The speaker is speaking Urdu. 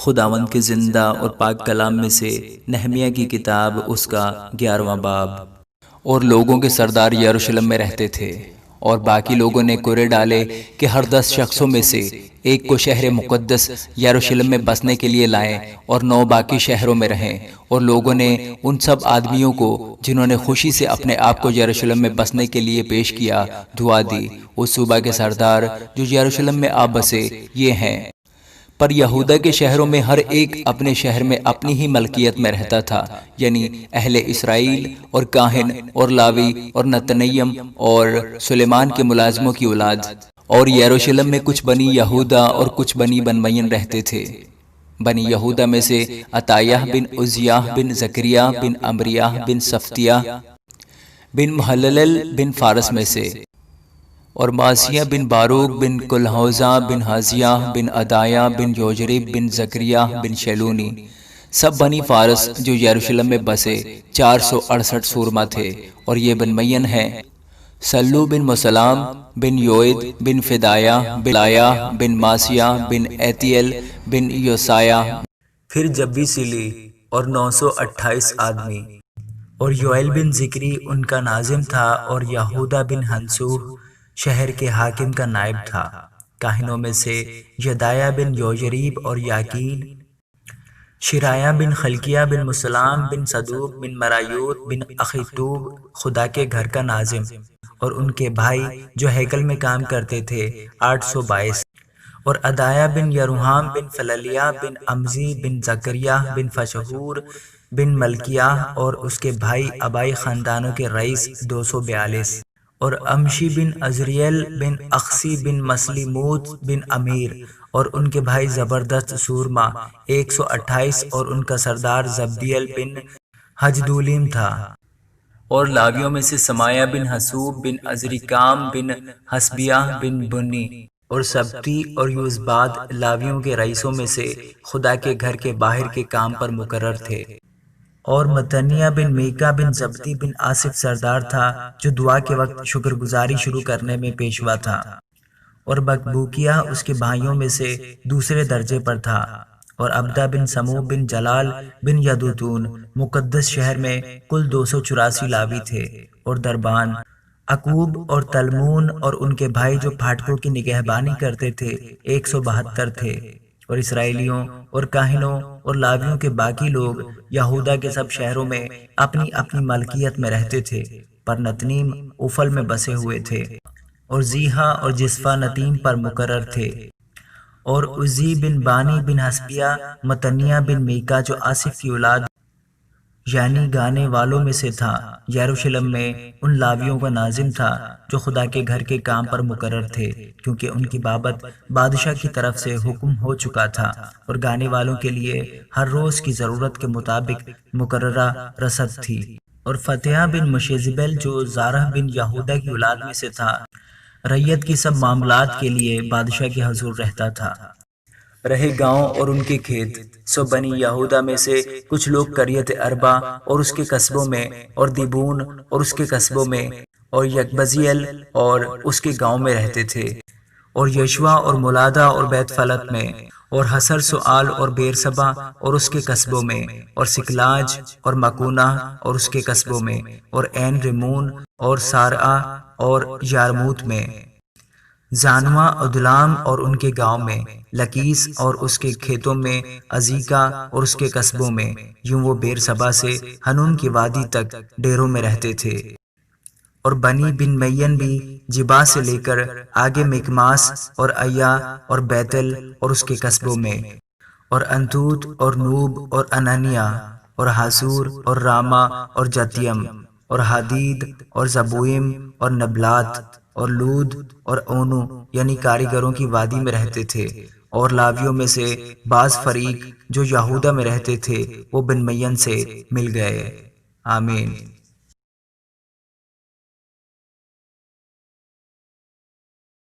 خداوند کے زندہ اور پاک کلام میں سے نہمیہ کی کتاب اس کا 11واں باب۔ اور لوگوں کے سردار یروشلم میں رہتے تھے، اور باقی لوگوں نے کرے ڈالے کہ ہر 10 شخصوں میں سے ایک کو شہر مقدس یروشلم میں بسنے کے لیے لائیں اور 9 باقی شہروں میں رہیں۔ اور لوگوں نے ان سب آدمیوں کو جنہوں نے خوشی سے اپنے آپ کو یروشلم میں بسنے کے لیے پیش کیا دعا دی۔ اس صوبہ کے سردار جو یروشلم میں آ بسے یہ ہیں، پر یہودا کے شہروں میں ہر ایک اپنے شہر میں اپنی ہی ملکیت میں رہتا تھا، یعنی اہل اسرائیل اور کاہن اور لاوی اور نتنیم اور سلیمان کے ملازموں کی اولاد۔ اور یروشلم میں کچھ بنی یہودا اور کچھ بنی بنمین رہتے تھے۔ بنی یہودا میں سے عطایہ بن عزیہ بن زکریہ بن امریہ بن صفتیہ بن محلل بن فارس میں سے، اور معصیہ بن باروک بن کلہوزہ بن حازیہ بن عدایہ بن یوجرب بن زکریہ بن شیلونی، سب بنی فارس جو یروشلم میں بسے 468 سورما تھے۔ اور یہ بنمین ہیں: سلو بن مسلام بن یوئد بن فدایہ بن لایہ بن معصیہ بن ایتیل بن یوسایہ، پھر جبی سلی اور 928 آدمی۔ اور یوئیل بن ذکری ان کا ناظم تھا، اور یہودا بن ہنسوہ شہر کے حاکم کا نائب تھا۔ کاہنوں میں سے یدایہ بن یوجریب اور یاکین، شرایہ بن خلقیہ بن مسلام بن صدوق بن مرایوت بن اخیتوب خدا کے گھر کا ناظم، اور ان کے بھائی جو ہیکل میں کام کرتے تھے 822۔ اور عدایہ بن یروحام بن فللیہ بن امزی بن زکریہ بن فشہور بن ملکیہ اور اس کے بھائی ابائی خاندانوں کے رئیس 242۔ اور امشی بن عزریل بن اخسی بن مسلیموت بن امیر اور ان کے بھائی زبردست سورما 128، اور ان کا سردار زبدیل بن حجدولیم تھا۔ اور لاویوں میں سے سمایہ بن حسوب بن عزریکام بن حسبیہ بن بنی اور سبتی اور یوزباد لاویوں کے رئیسوں میں سے خدا کے گھر کے باہر کے کام پر مقرر تھے۔ اور متنیہ بن میکا بن زبدی بن آصف سردار تھا، جو دعا کے وقت شکر گزاری شروع کرنے میں پیشوا تھا۔ اور بکبوکیہ اس کے بھائیوں میں سے دوسرے درجے پر تھا۔ اور عبدہ بن سمو بن جلال بن یدوتون مقدس شہر میں کل 284 لاوی تھے۔ اور دربان، عقوب اور تلمون اور ان کے بھائی جو پھاٹکوں کی نگہبانی کرتے تھے 172 تھے۔ اور اسرائیلیوں اور کاہنوں اور لاویوں کے باقی لوگ یہودا کے سب شہروں میں اپنی اپنی ملکیت میں رہتے تھے، پر نتنیم اوفل میں بسے ہوئے تھے، اور زیحہ اور جسفہ نتیم پر مقرر تھے۔ اور عزی بن بانی بن حسبیہ متنیہ بن میکا جو آصف کی اولاد یعنی گانے والوں میں سے تھا، یروشلم میں ان لاویوں کا ناظم تھا جو خدا کے گھر کے کام پر مقرر تھے، کیونکہ ان کی بابت بادشاہ کی طرف سے حکم ہو چکا تھا۔ اور گانے والوں کے لیے ہر روز کی ضرورت کے مطابق مقررہ رسد تھی۔ اور فتح بن مشیزبل جو زارہ بن یہودا کی اولاد میں سے تھا، رعیت کی سب معاملات کے لیے بادشاہ کے حضور رہتا تھا۔ رہے گاؤں اور ان کے کھیت، سو بنی یہودا میں سے کچھ لوگ قریت اربا اور اس کے قصبوں میں، اور دیبون اور اس کے قصبوں میں، اور یکبزیل اور اس کے گاؤں میں رہتے تھے۔ اور یشوا اور مولادہ اور بیت فلت میں، اور حسر سؤال اور بیر سبا اور اس کے قصبوں میں، اور سکلاج اور مکونہ اور اس کے قصبوں میں، اور عین رمون اور سارعہ اور یارموت میں، زانوا ادلام اور ان کے گاؤں میں، لکیس اور اس کے کھیتوں میں، عزیکا اور اس کے قصبوں میں، یوں وہ بیر سبا سے ہنون کی وادی تک ڈیروں میں رہتے تھے۔ اور بنی بن مین بھی جبا سے لے کر آگے مکماس اور ایا اور بیتل اور اس کے قصبوں میں، اور انتوت اور نوب اور انانیہ اور حاسور اور راما اور جتیم اور حدید اور زبوئم اور نبلات اور لود اور اونو یعنی کاریگروں کی وادی میں رہتے تھے۔ اور لاویوں میں سے بعض فریق جو یہودا میں رہتے تھے وہ بن مین سے مل گئے۔ آمین۔